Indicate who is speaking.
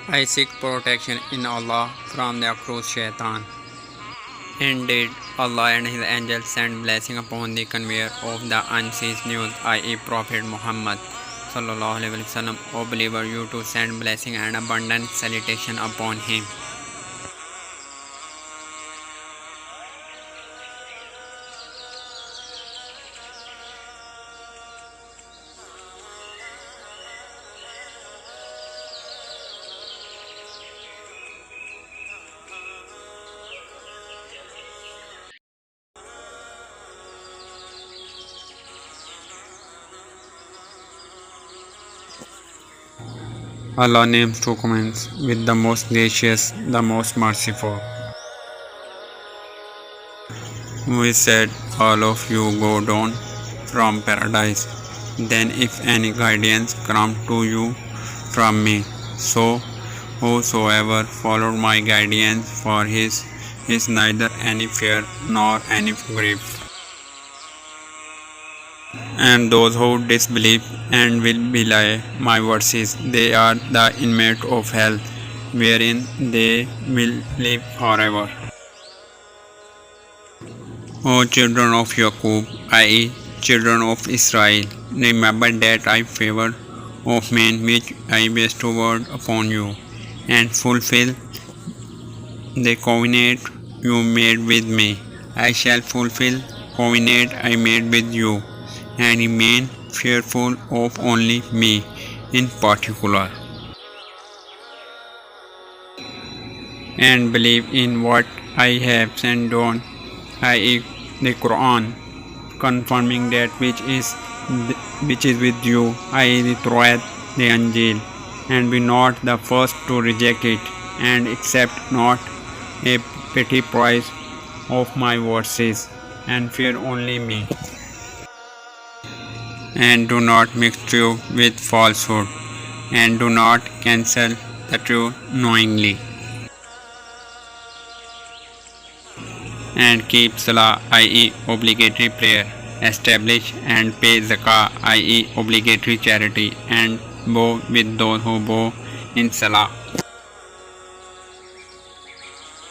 Speaker 1: I seek protection in Allah from the accursed shaitan. Indeed, Allah and His angels send blessing upon the conveyor of the unseen news, i.e. Prophet Muhammad sallallahu alaihi wasallam. O believer, you too send blessing and abundant salutation upon him. Allah names two comments with the most gracious, the most merciful. We said, all of you go down from paradise. Then if any guidance come to you from me, so whosoever followed my guidance, for his is neither any fear nor any grief. And those who disbelieve and will belie my verses, they are the inmates of hell, wherein they will live forever. O children of Yaqub, i.e. children of Israel, remember that I favored of men which I bestowed upon you, and fulfill the covenant you made with me. I shall fulfill covenant I made with you, and remain fearful of only me in particular, and believe in what I have sent down, i.e. the Quran, confirming that which is with you, i.e. the Torah, the Injil, and be not the first to reject it, and accept not a petty price of my verses, and fear only me. And do not mix truth with falsehood, and do not cancel the truth knowingly. And keep Salah, i.e. obligatory prayer, establish and pay Zakah, i.e. obligatory charity, and bow with those who bow in Salah.